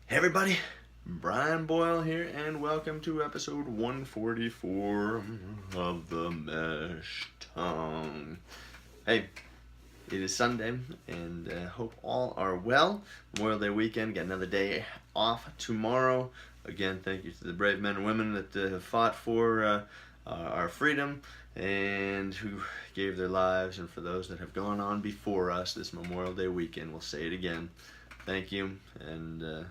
Hey everybody, Brian Boyle here, and welcome to episode 144 of the Mesh Tongue. Hey, it is Sunday, and hope all are well. Memorial Day weekend, got another day off tomorrow. Again, thank you to the brave men and women that have fought for our freedom and who gave their lives, and for those that have gone on before us this Memorial Day weekend. We'll say it again. Thank you, and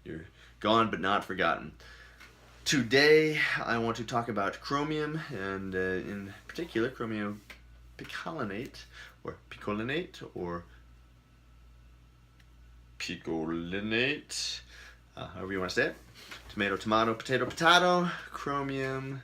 you're gone but not forgotten. Today I want to talk about chromium, and in particular chromium picolinate or picolinate, however you want to say it. Tomato, tomato, potato, potato, chromium.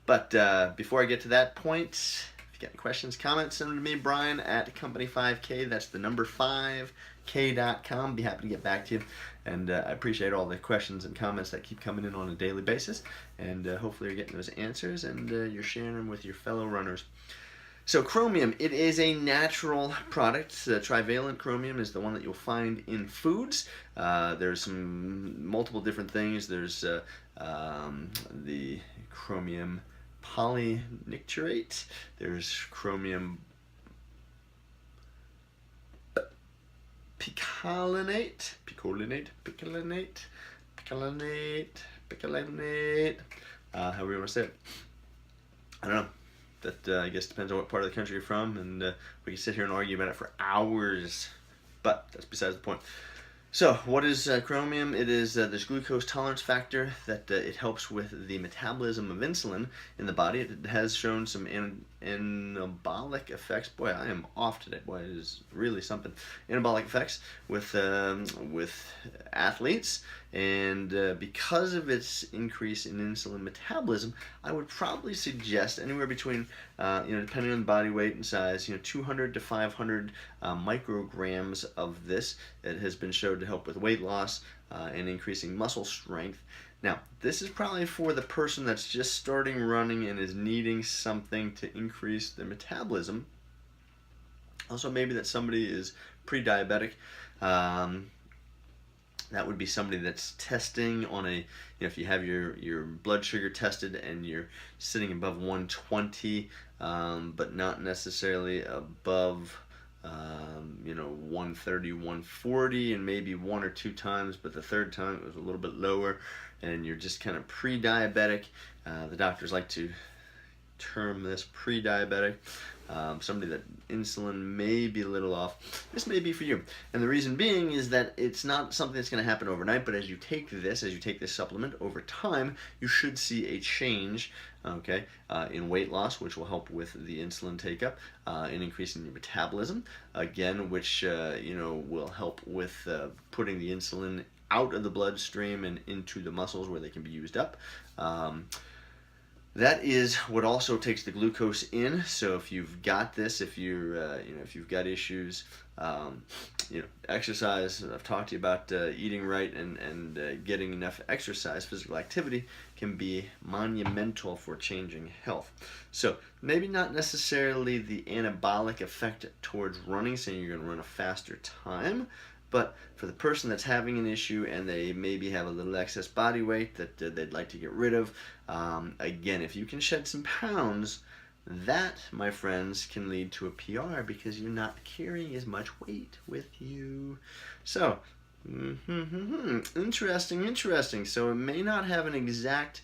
But before I get to that point, if you got any questions, comments, send them to me, Brian at company5k. That's the number 5k.com. Be happy to get back to you. And I appreciate all the questions and comments that keep coming in on a daily basis. And hopefully you're getting those answers and you're sharing them with your fellow runners. So chromium, it is a natural product. Trivalent chromium is the one that you'll find in foods. There's some multiple different things. There's the chromium polynicturate. There's chromium picolinate, however you want to say it. I don't know. That I guess depends on what part of the country you're from, and we can sit here and argue about it for hours, but that's besides the point. So what is chromium? It is this glucose tolerance factor that it helps with the metabolism of insulin in the body. It has shown some anabolic effects. Boy, I am off today. Boy, it is really something. Anabolic effects with athletes, and because of its increase in insulin metabolism, I would probably suggest anywhere between, depending on the body weight and size, 200 to 500 micrograms of this. It has been shown to help with weight loss and increasing muscle strength. Now, this is probably for the person that's just starting running and is needing something to increase their metabolism. Also, maybe that somebody is pre-diabetic. That would be somebody that's testing on a, if you have your blood sugar tested and you're sitting above 120, but not necessarily above 130, 140, and maybe one or two times, but the third time it was a little bit lower, and you're just kind of pre-diabetic. The doctors like to term this pre-diabetic. Somebody that insulin may be a little off. This may be for you, and the reason being is that it's not something that's going to happen overnight, but as you take this supplement over time, you should see a change, in weight loss, which will help with the insulin take-up, in increasing your metabolism, again, which will help with putting the insulin out of the bloodstream and into the muscles where they can be used up. That is what also takes the glucose in. So if you've got this, if you've got issues, exercise. I've talked to you about eating right and getting enough exercise. Physical activity can be monumental for changing health. So maybe not necessarily the anabolic effect towards running, saying you're going to run a faster time. But for the person that's having an issue and they maybe have a little excess body weight that they'd like to get rid of, again, if you can shed some pounds, that, my friends, can lead to a PR because you're not carrying as much weight with you. So, interesting. So it may not have an exact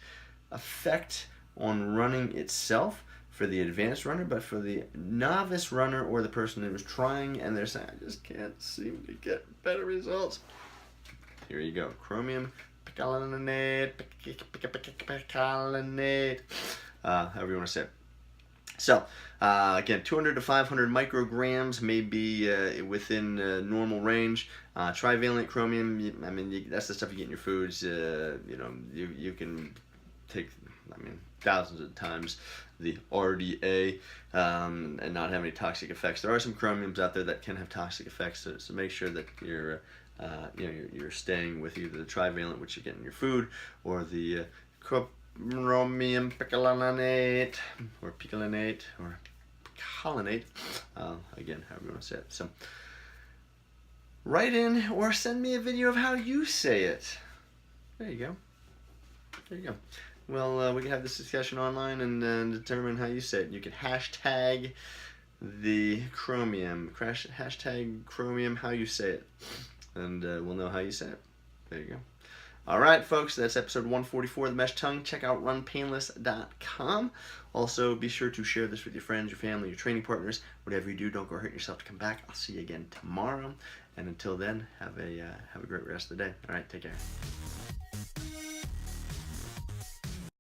effect on running itself for the advanced runner, but for the novice runner or the person who was trying and they're saying, I just can't seem to get better results. Here you go. Chromium picolinate, however you want to say it. So, again, 200 to 500 micrograms may be within normal range. Trivalent chromium, that's the stuff you get in your foods. You can take, thousands of times the RDA and not have any toxic effects. There are some chromiums out there that can have toxic effects, so make sure that you're staying with either the trivalent, which you get in your food, or the chromium picolinate or picolinate or picolinate, again, however you want to say it. So write in or send me a video of how you say it. There you go. There you go. Well, we can have this discussion online and determine how you say it. You can hashtag the Chromium. Hashtag Chromium how you say it. And we'll know how you say it. There you go. Alright, folks, that's episode 144 of The Mesh Tongue. Check out runpainless.com. Also, be sure to share this with your friends, your family, your training partners. Whatever you do, don't go hurt yourself to come back. I'll see you again tomorrow. And until then, have a great rest of the day. Alright, take care.